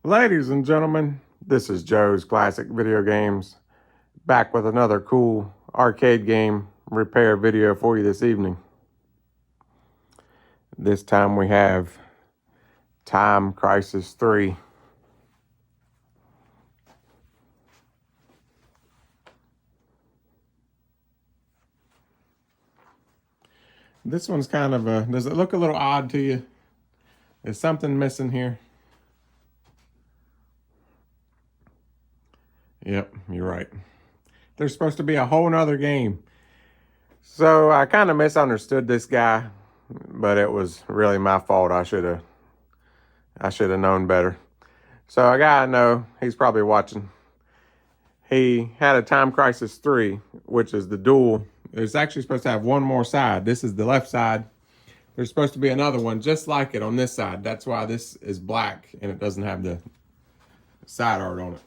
Ladies and gentlemen, this is Joe's Classic Video Games, back with another cool arcade game repair video for you this evening. This time we have Time Crisis 3. This one's kind of a, does it look a little odd to you? Is something missing here? Yep, you're right. There's supposed to be a whole nother game. So I kind of misunderstood this guy, but it was really my fault. I should have known better. So a guy I know, he's probably watching. He had a Time Crisis 3, which is the dual. It's actually supposed to have one more side. This is the left side. There's supposed to be another one just like it on this side. That's why this is black and it doesn't have the side art on it.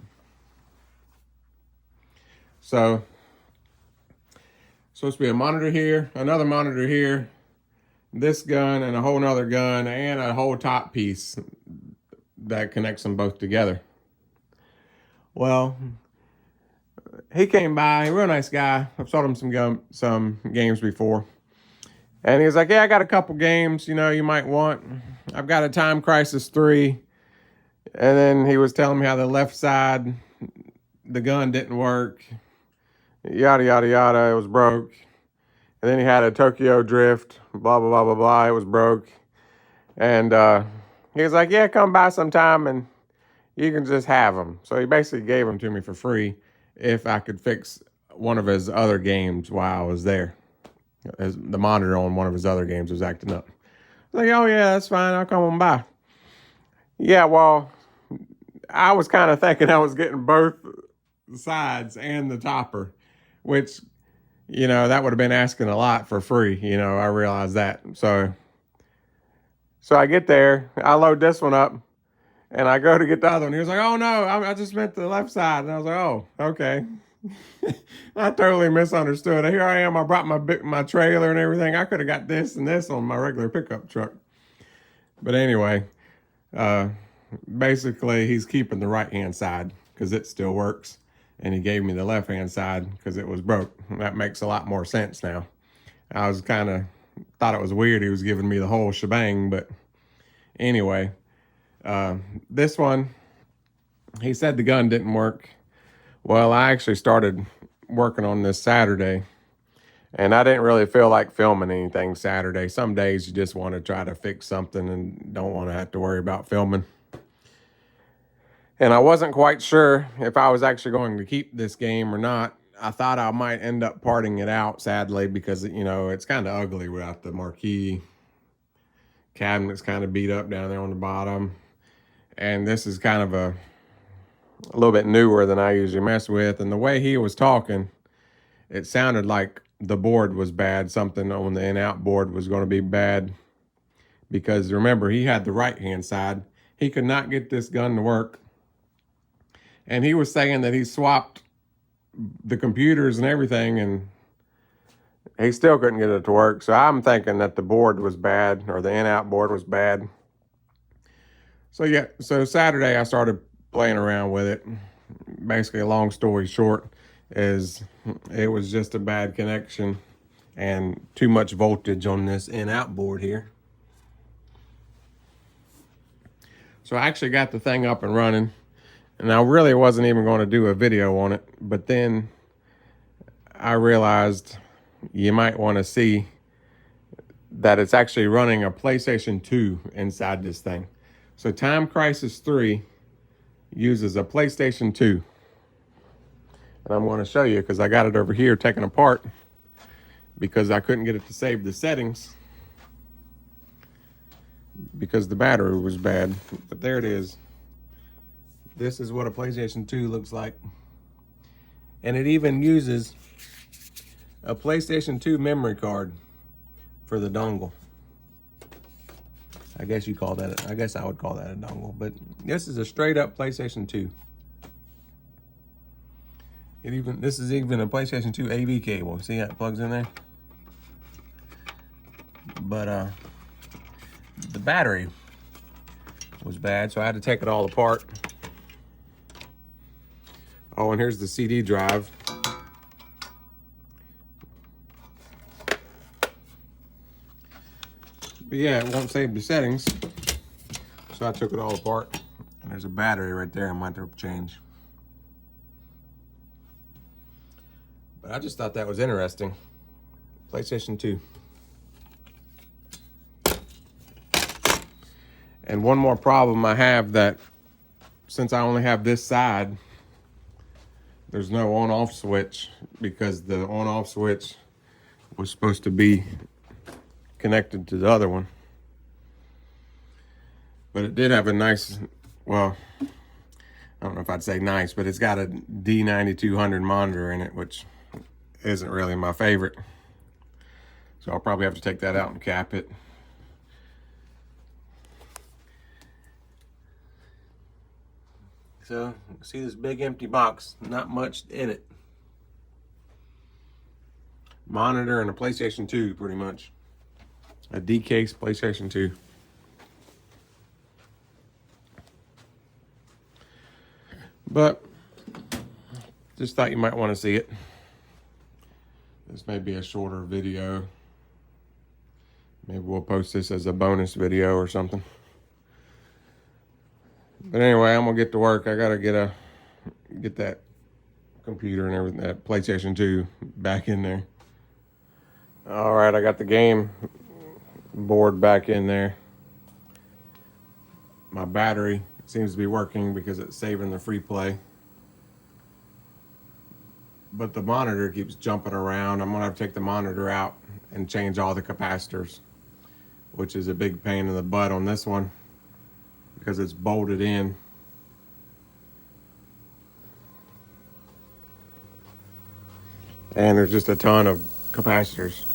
So, supposed to be a monitor here, another monitor here, this gun and a whole nother gun, and a whole top piece that connects them both together. Well, he came by, real nice guy. I've sold him some games before. And he was like, yeah, I got a couple games, you might want. I've got a Time Crisis 3. And then he was telling me how the left side, the gun didn't work. Yada, yada, yada, it was broke. And then he had a Tokyo Drift, blah, blah, blah, blah, blah, it was broke. And he was like, yeah, come by sometime and you can just have them. So he basically gave them to me for free if I could fix one of his other games while I was there. As the monitor on one of his other games was acting up. I was like, oh yeah, that's fine, I'll come on by. Yeah, well, I was kind of thinking I was getting both sides and the topper, which, that would have been asking a lot for free. I realized that. So I get there, I load this one up, and I go to get the other one. He was like, oh no, I just meant the left side. And I was like, oh, okay. I totally misunderstood. Here I am, I brought my trailer and everything. I could have got this and this on my regular pickup truck. But anyway, basically he's keeping the right-hand side because it still works. And he gave me the left-hand side because it was broke. That makes a lot more sense now. I was thought it was weird he was giving me the whole shebang, but anyway, this one, he said the gun didn't work. Well, I actually started working on this Saturday, and I didn't really feel like filming anything Saturday. Some days you just want to try to fix something and don't want to have to worry about filming. And I wasn't quite sure if I was actually going to keep this game or not. I thought I might end up parting it out, sadly, because, it's kind of ugly without the marquee. Cabinet's kind of beat up down there on the bottom. And this is kind of a little bit newer than I usually mess with. And the way he was talking, it sounded like the board was bad. Something on the in-out board was going to be bad. Because remember, he had the right-hand side. He could not get this gun to work. And he was saying that he swapped the computers and everything, and he still couldn't get it to work. So I'm thinking that the board was bad, or the in-out board was bad. So yeah, so Saturday I started playing around with it. Basically, a long story short, is it was just a bad connection and too much voltage on this in-out board here. So I actually got the thing up and running. And I really wasn't even going to do a video on it. But then I realized you might want to see that it's actually running a PlayStation 2 inside this thing. So Time Crisis 3 uses a PlayStation 2. And I'm going to show you because I got it over here taken apart because I couldn't get it to save the settings because the battery was bad. But there it is. This is what a PlayStation 2 looks like. And it even uses a PlayStation 2 memory card for the dongle. I guess I would call that a dongle, but this is a straight up PlayStation 2. This is even a PlayStation 2 AV cable. See how it plugs in there? But the battery was bad, so I had to take it all apart. Oh, and here's the CD drive. But yeah, it won't save the settings. So I took it all apart. And there's a battery right there I might have to change. But I just thought that was interesting. PlayStation 2. And one more problem I have, that since I only have this side, there's no on-off switch, because the on-off switch was supposed to be connected to the other one. But it did have a nice, well, I don't know if I'd say nice, but it's got a D9200 monitor in it, which isn't really my favorite. So I'll probably have to take that out and cap it. So, see this big empty box, not much in it. Monitor and a PlayStation 2, pretty much. A D-case PlayStation 2. But, just thought you might want to see it. This may be a shorter video. Maybe we'll post this as a bonus video or something. But anyway, I'm gonna get to work. I gotta get that computer and everything, that PlayStation 2 back in there. All right, I got the game board back in there. My battery seems to be working because it's saving the free play. But the monitor keeps jumping around. I'm gonna have to take the monitor out and change all the capacitors, which is a big pain in the butt on this one, because it's bolted in. And there's just a ton of capacitors.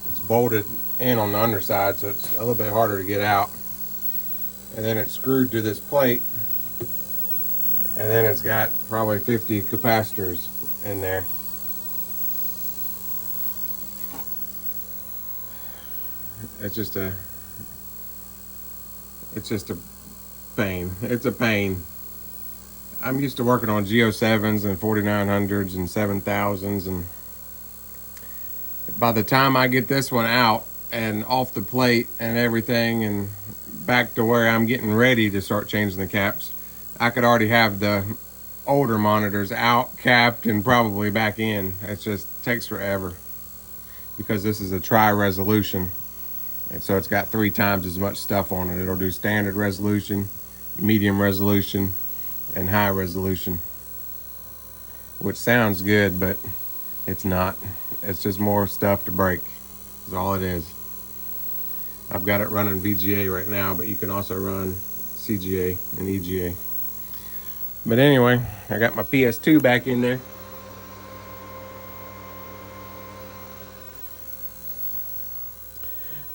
It's bolted in on the underside, so it's a little bit harder to get out. And then it's screwed to this plate. And then it's got probably 50 capacitors in there. It's just a pain. It's a pain. I'm used to working on G07s and 4900s and 7000s, and by the time I get this one out and off the plate and everything and back to where I'm getting ready to start changing the caps, I could already have the older monitors out, capped, and probably back in. It just takes forever because this is a tri-resolution. And so it's got 3 times as much stuff on it. It'll do standard resolution, medium resolution, and high resolution. Which sounds good, but it's not. It's just more stuff to break. That's all it is. I've got it running VGA right now, but you can also run CGA and EGA. But anyway, I got my PS2 back in there.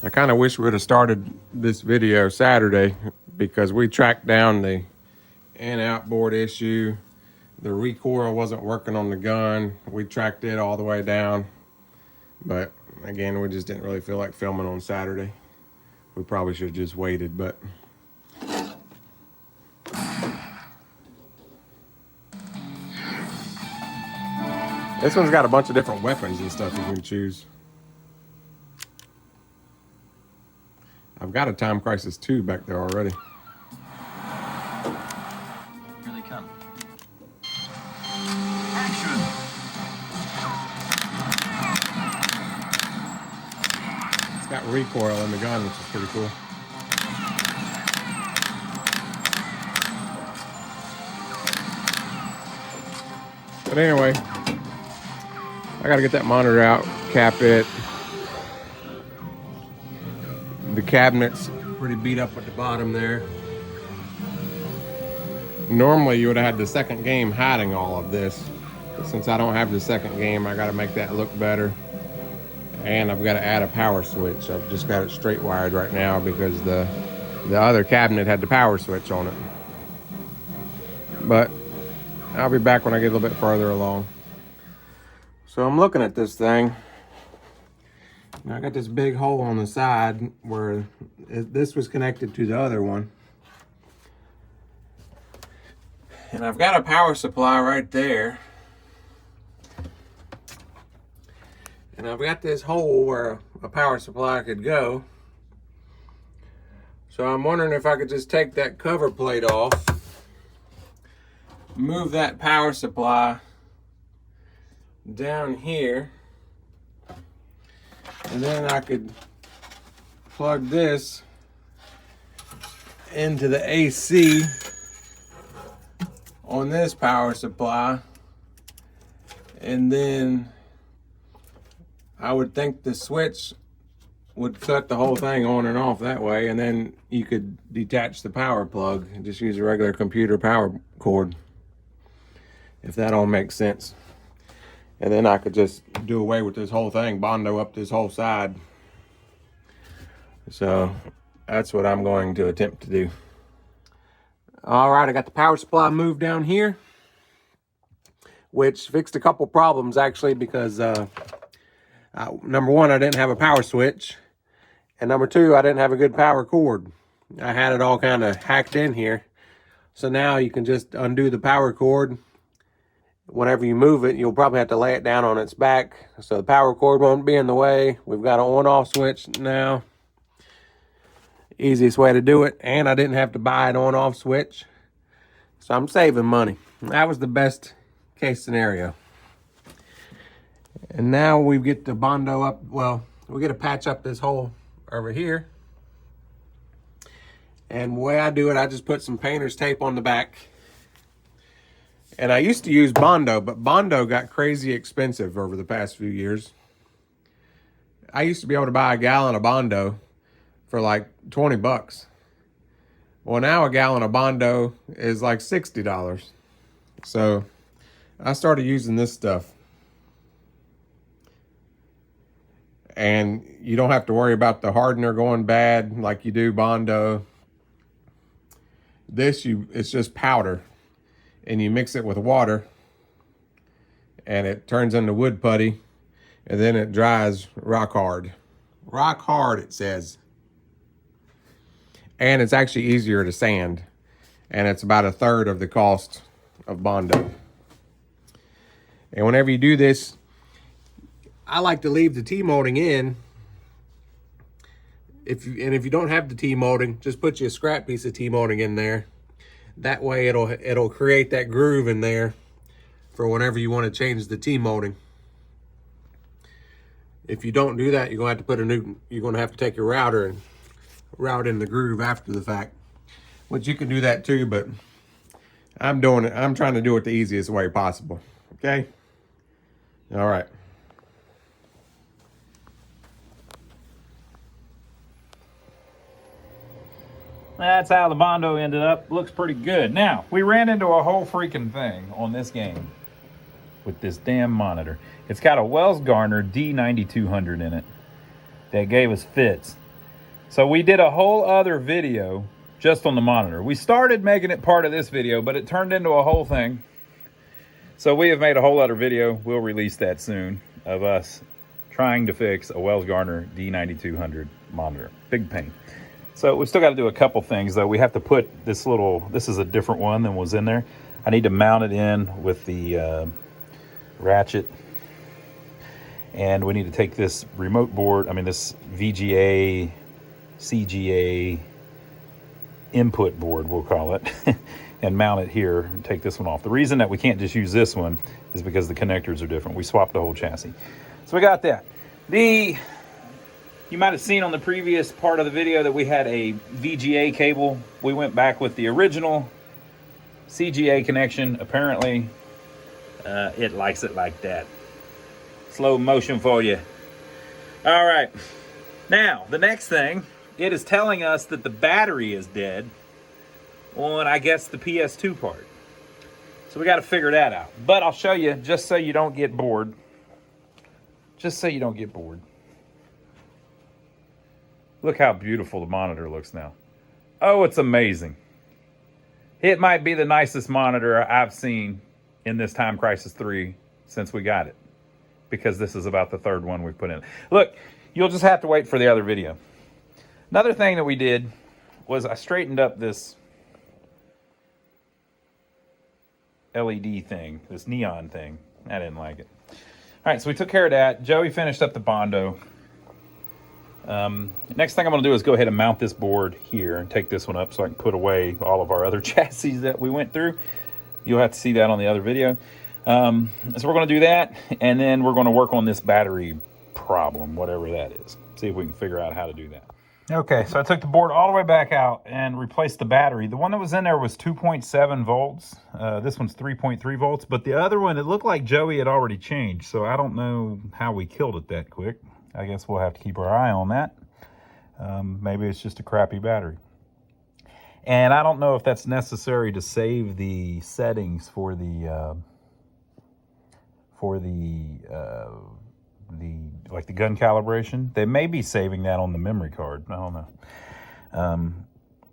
I kind of wish we would have started this video Saturday, because we tracked down the in outboard issue. The recoil wasn't working on the gun. We tracked it all the way down. But again, we just didn't really feel like filming on Saturday. We probably should have just waited, but this one's got a bunch of different weapons and stuff you can choose. I've got a Time Crisis 2 back there already. Here they come. Action! It's got recoil in the gun, which is pretty cool. But anyway, I gotta get that monitor out, cap it. The cabinet's pretty beat up at the bottom there. Normally you would have had the second game hiding all of this. But since I don't have the second game, I gotta make that look better. And I've got to add a power switch. I've just got it straight wired right now because the other cabinet had the power switch on it. But I'll be back when I get a little bit further along. So I'm looking at this thing. Now I got this big hole on the side where this was connected to the other one. And I've got a power supply right there. And I've got this hole where a power supply could go. So I'm wondering if I could just take that cover plate off, move that power supply down here, and then I could plug this into the AC on this power supply, and then I would think the switch would cut the whole thing on and off that way, and then you could detach the power plug and just use a regular computer power cord, if that all makes sense. And then I could just do away with this whole thing, Bondo up this whole side. So that's what I'm going to attempt to do. All right, I got the power supply moved down here, which fixed a couple problems actually, because number one, I didn't have a power switch. And number two, I didn't have a good power cord. I had it all kind of hacked in here. So now you can just undo the power cord. Whenever you move it, you'll probably have to lay it down on its back, so the power cord won't be in the way. We've got an on-off switch now. Easiest way to do it. And I didn't have to buy an on-off switch. So I'm saving money. That was the best case scenario. And now we get to Bondo up, well, we get to patch up this hole over here. And the way I do it, I just put some painter's tape on the back. And I used to use Bondo, but Bondo got crazy expensive over the past few years. I used to be able to buy a gallon of Bondo for like 20 bucks. Well, now a gallon of Bondo is like $60. So I started using this stuff. And you don't have to worry about the hardener going bad like you do Bondo. It's just powder. And you mix it with water. And it turns into wood putty. And then it dries rock hard. Rock hard, it says. And it's actually easier to sand. And it's about a third of the cost of Bondo. And whenever you do this, I like to leave the T-molding in. If you don't have the T-molding, just put you a scrap piece of T-molding in there. That way it'll create that groove in there for whenever you want to change the T-molding. If you don't do that, you're gonna have to take your router and route in the groove after the fact. Which you can do that too, but I'm trying to do it the easiest way possible. Okay? All right. That's how the Bondo ended up. Looks pretty good. Now, we ran into a whole freaking thing on this game with this damn monitor. It's got a Wells Gardner D9200 in it that gave us fits. So we did a whole other video just on the monitor. We started making it part of this video, but it turned into a whole thing. So we have made a whole other video. We'll release that soon of us trying to fix a Wells Gardner D9200 monitor. Big pain. So we still got to do a couple things though. We have to put this is a different one than was in there. I need to mount it in with the ratchet. And we need to take this remote board, this VGA, CGA input board, we'll call it, and mount it here and take this one off. The reason that we can't just use this one is because the connectors are different. We swapped the whole chassis. So we got that. You might have seen on the previous part of the video that we had a VGA cable. We went back with the original CGA connection. Apparently, it likes it like that. Slow motion for you. All right. Now, the next thing, it is telling us that the battery is dead on, I guess, the PS2 part. So we got to figure that out. But I'll show you just so you don't get bored. Just so you don't get bored. Look how beautiful the monitor looks now. Oh, it's amazing. It might be the nicest monitor I've seen in this Time Crisis 3 since we got it. Because this is about the third one we've put in. Look, you'll just have to wait for the other video. Another thing that we did was I straightened up this LED thing, this neon thing. I didn't like it. All right, so we took care of that. Joey finished up the Bondo. Next thing I'm going to do is go ahead and mount this board here and take this one up so I can put away all of our other chassis that we went through. You'll have to see that on the other video. So we're going to do that, and then we're going to work on this battery problem, whatever that is. See if we can figure out how to do that. Okay, so I took the board all the way back out and replaced the battery. The one that was in there was 2.7 volts. This one's 3.3 volts, but the other one, it looked like Joey had already changed, so I don't know how we killed it that quick. I guess we'll have to keep our eye on that. Maybe it's just a crappy battery. And I don't know if that's necessary to save the settings for the gun calibration. They may be saving that on the memory card. I don't know.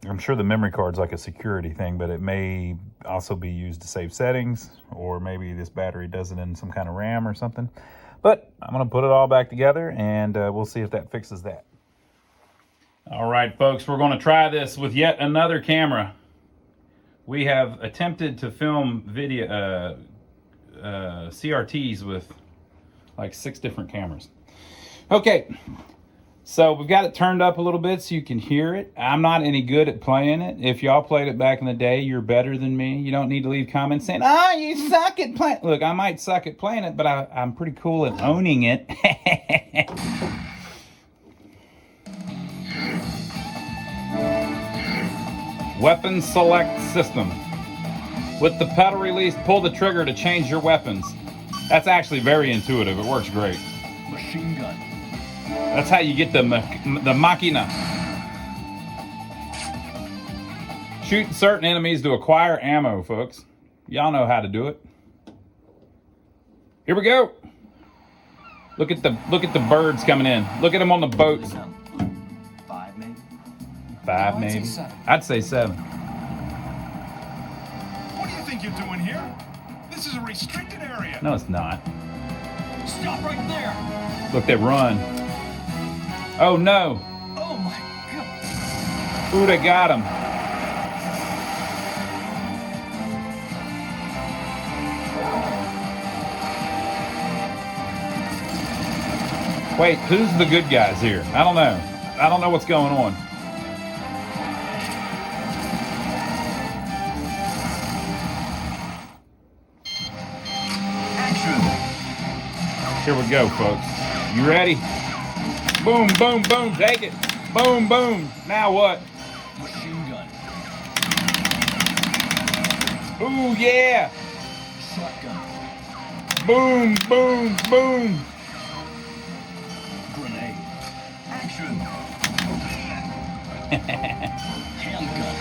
I'm sure the memory card's like a security thing, but it may also be used to save settings, or maybe this battery does it in some kind of RAM or something. But I'm going to put it all back together, and we'll see if that fixes that. All right, folks, we're going to try this with yet another camera. We have attempted to film video CRTs with like 6 different cameras. Okay, so we've got it turned up a little bit so you can hear it. I'm not any good at playing it. If y'all played it back in the day, you're better than me. You don't need to leave comments saying, oh, you suck at playing. Look, I might suck at playing it, but I'm pretty cool at owning it. Weapon select system. With the pedal release, pull the trigger to change your weapons. That's actually very intuitive. It works great. Machine gun. That's how you get the machina. Shoot certain enemies to acquire ammo, folks. Y'all know how to do it. Here we go. Look at the birds coming in. Look at them on the boats. 5 maybe? 5 maybe. I'd say 7. I'd say 7. What do you think you're doing here? This is a restricted area. No, it's not. Stop right there! Look, they run. Oh no. Oh my god! Ooh, they got him. Wait, who's the good guys here? I don't know. I don't know what's going on. Here we go, folks. You ready? Boom, boom, boom. Take it. Boom, boom. Now what? Machine gun. Ooh, yeah. Shotgun. Boom, boom, boom. Grenade. Action. Handgun.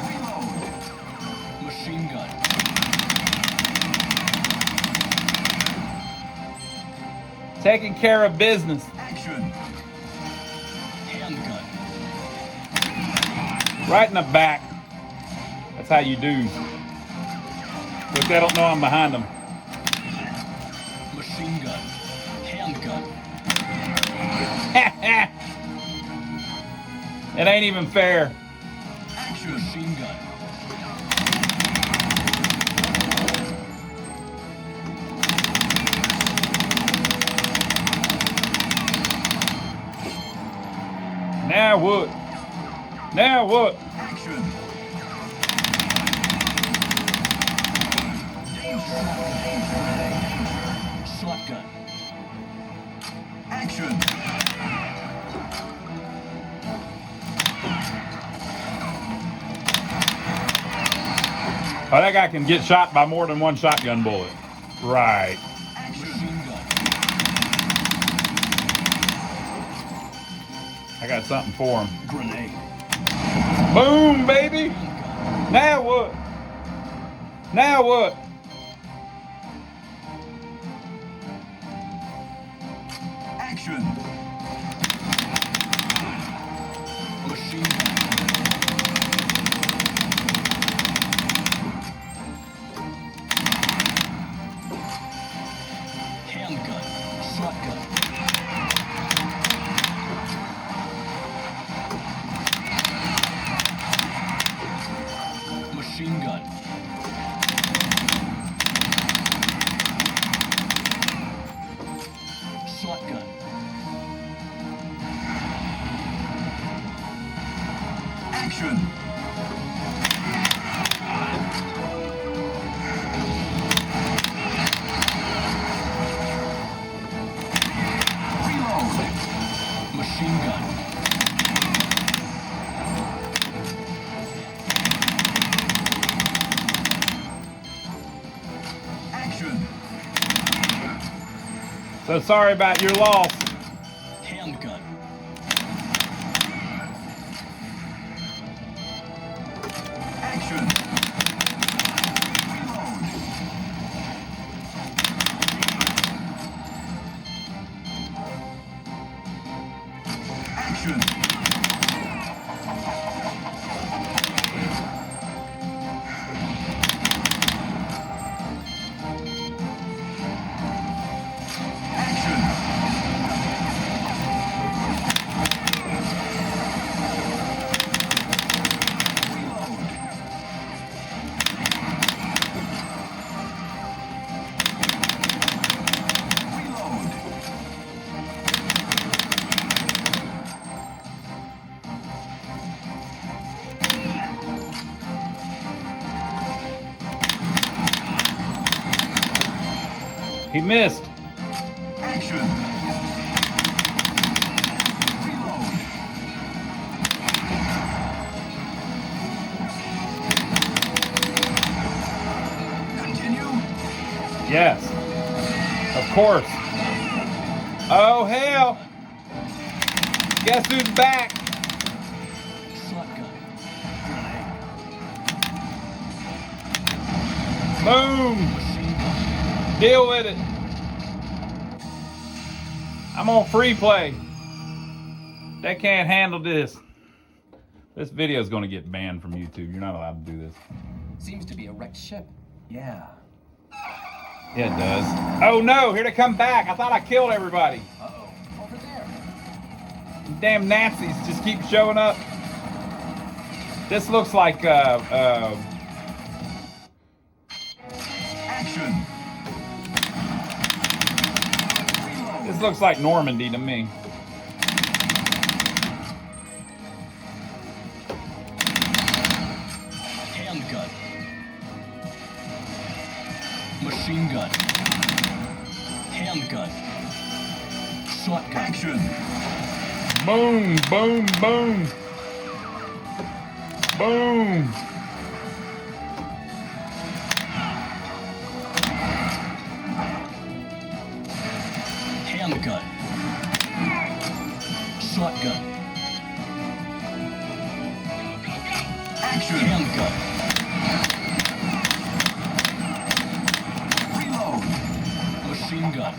Reload. Machine gun. Taking care of business. Action. Handgun. Right in the back. That's how you do. Look, they don't know I'm behind them. Machine gun. Handgun. It ain't even fair. Action. Machine gun. Now what? Now what? Action. Shotgun. Action. Oh, that guy can get shot by more than one shotgun bullet. Right. Machine gun. I got something for him. Grenade. Boom, baby. Now what? Now what? Action. Machine gun. Handgun. Shotgun. Machine gun. Action. Reload. Machine gun. Action. So sorry about your loss. Handgun. Action. Reload. Action. He missed. Action. Reload. Continue. Yes. Of course. Oh, hell. Guess who's back? Shotgun. Boom. Machine gun. Deal with it. I'm on free play. They can't handle this. This video is going to get banned from YouTube. You're not allowed to do this. Seems to be a wrecked ship. Yeah. Yeah, it does. Oh no, here they come back. I thought I killed everybody. Uh-oh, over there. Damn Nazis just keep showing up. This looks like Action. this looks like Normandy to me. Handgun. Machine gun. Handgun. Shotgun. Action. Boom, boom, boom. Boom. Handgun. Shotgun. Action. Handgun. Reload. Machine gun.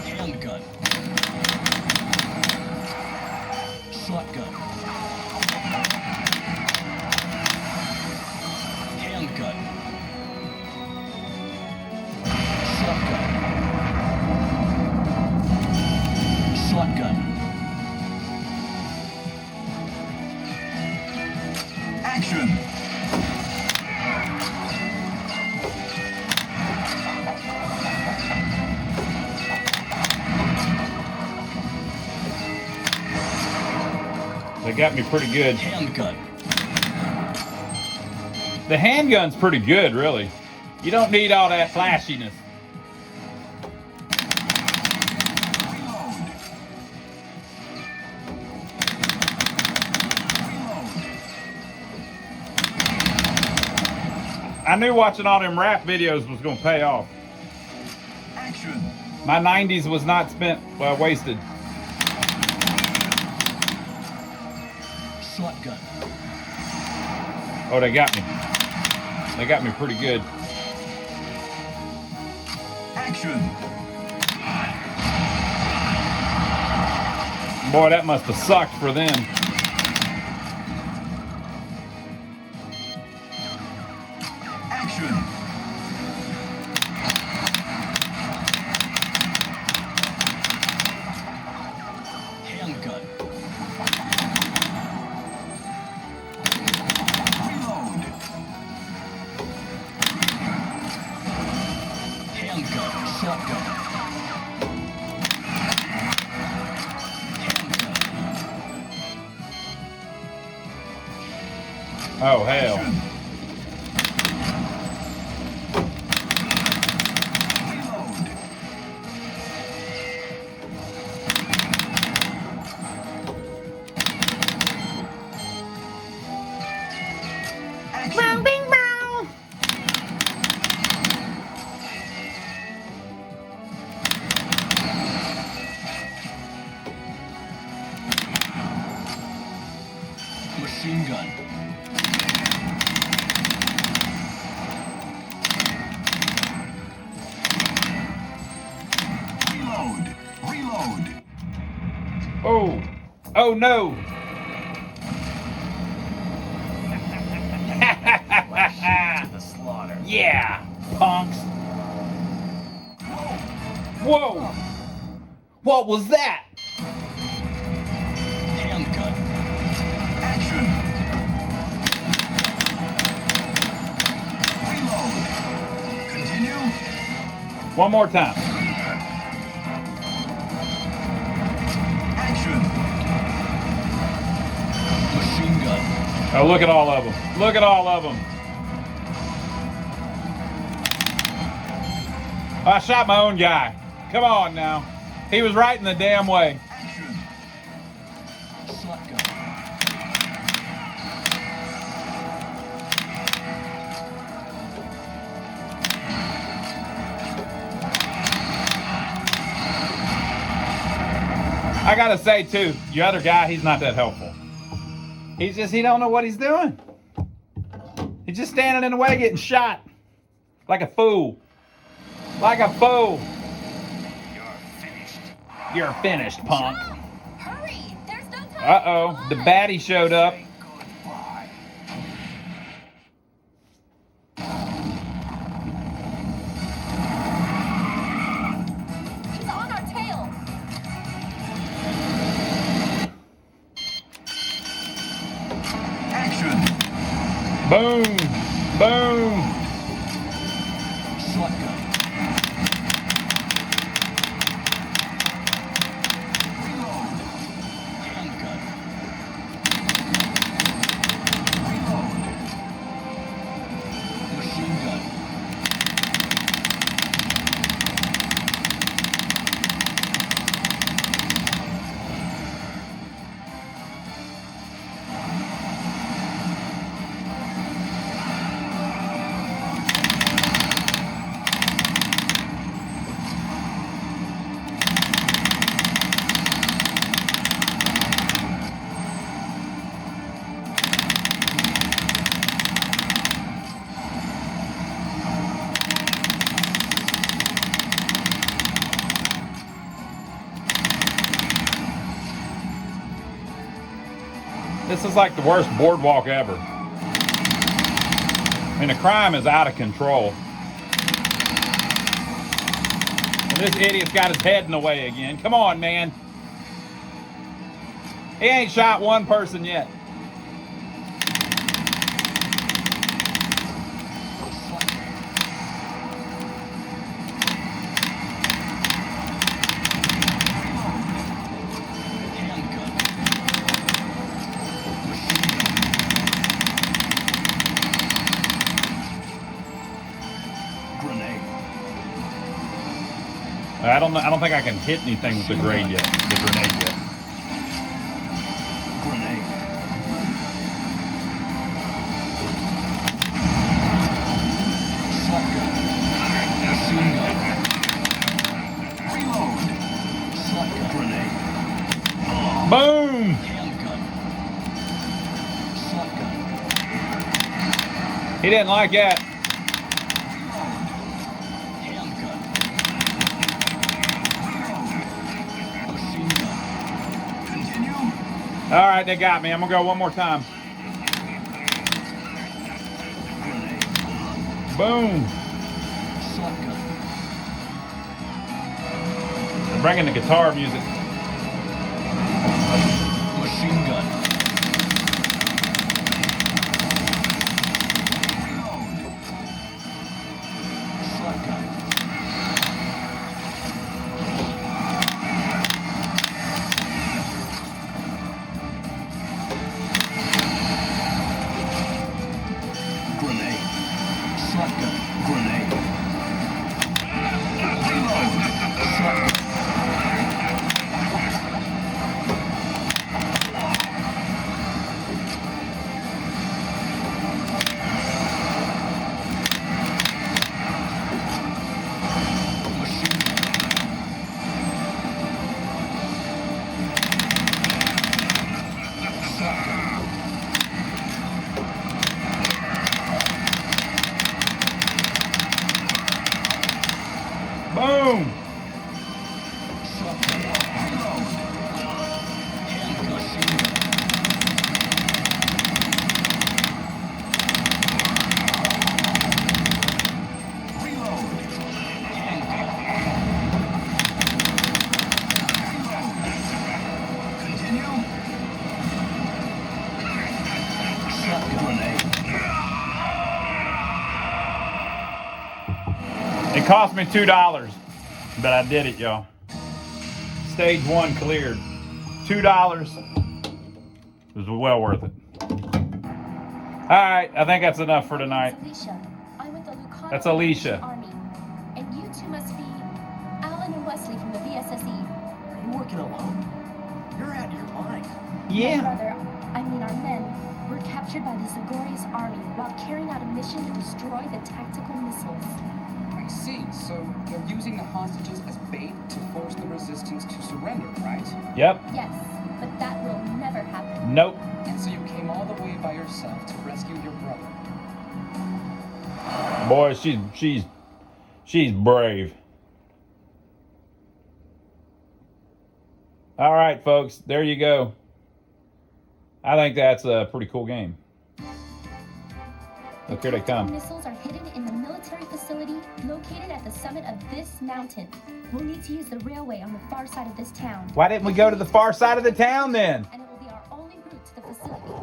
Handgun. Shotgun. Handgun. Shotgun. Shotgun. Action. They got me pretty good. Handgun. The handgun's pretty good, really. You don't need all that flashiness. Reload. I knew watching all them rap videos was going to pay off. Action. My 90s was not spent, well, wasted. Shotgun. Oh, they got me. They got me pretty good. Action. Boy, that must have sucked for them. Action. Handgun. Reload. Handgun. Shotgun. Handgun. Oh, hell. Action. Machine gun. Reload. Reload. Oh. Oh, no. The slaughter. Yeah, punks. Whoa. What was that? Handgun. Action. Reload. Continue. One more time. Action. Machine gun. Oh, look at all of them. Look at all of them. I shot my own guy. Come on now. He was right in the damn way. Action. Shotgun. I gotta say too, your other guy, he's not that helpful. He don't know what he's doing. He's just standing in the way getting shot. Like a fool. Like a fool. You're finished, punk. Hurry! There's no time. Uh-oh, the baddie showed up. Goodbye. He's on our tail. Action. Boom, boom. Shotgun. Reload. Handgun. Reload. Machine gun. This is like the worst boardwalk ever. I mean, the crime is out of control. And this idiot's got his head in the way again. Come on, man. He ain't shot one person yet. Handgun. Machine gun. Grenade. I don't think I can hit anything with the grenade yet. Grenade. Shotgun. Machine gun. Reload. Shotgun. Grenade. Boom! Handgun. Shotgun. He didn't like that. Handgun. Reload. Machine gun. Continue. All right, they got me. I'm gonna go one more time. Grenade. Boom! Shotgun. They're bringing the guitar music. Machine gun. Reload. Shotgun. It cost me $2, but I did it, y'all. Stage 1 cleared. $2. It was well worth it. All right, I think that's enough for tonight. Alicia. I'm with the Lucano That's Alicia. Army. And you two must be Alan and Wesley from the VSSE. Are you working alone? You're out of your mind. My brother, I mean our men, were captured by the Zagorius army while carrying out a mission to destroy the tactical missiles. I see. So they're using the hostages as bait to force the resistance to surrender, right? Yep. Yes, but that will never happen. Nope. And so you came all the way by yourself to rescue your brother. Boy, she's brave. All right, folks, there you go. I think that's a pretty cool game. Look, here they Tactical come. missiles are hidden in the military facility located at the summit of this mountain. We'll need to use the railway on the far side of this town. Why didn't we go to the far side of the town then? And it will be our only route to the facility.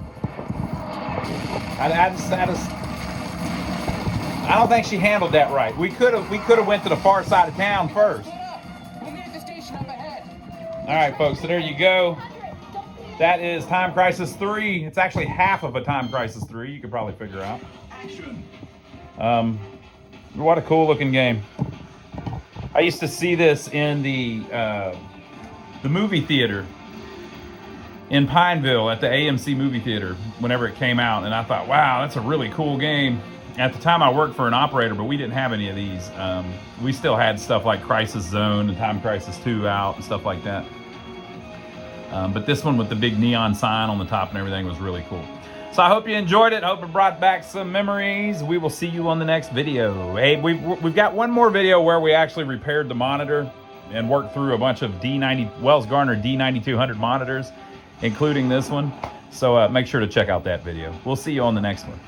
I don't think she handled that right. We could have went to the far side of town first. Split up! We'll meet at the station up ahead. All right, folks, so there you go. That is Time Crisis 3. It's actually half of a Time Crisis 3, you could probably figure out. Action. What a cool looking game. I used to see this in the movie theater in Pineville at the AMC movie theater whenever it came out, and I thought, wow, that's a really cool game. At the time I worked for an operator, but we didn't have any of these. We still had stuff like Crisis Zone and Time Crisis 2 out and stuff like that. But this one with the big neon sign on the top and everything was really cool. So I hope you enjoyed it. I hope it brought back some memories. We will see you on the next video. Hey, we've got one more video where we actually repaired the monitor and worked through a bunch of Wells Gardner D9200 monitors, including this one. So make sure to check out that video. We'll see you on the next one.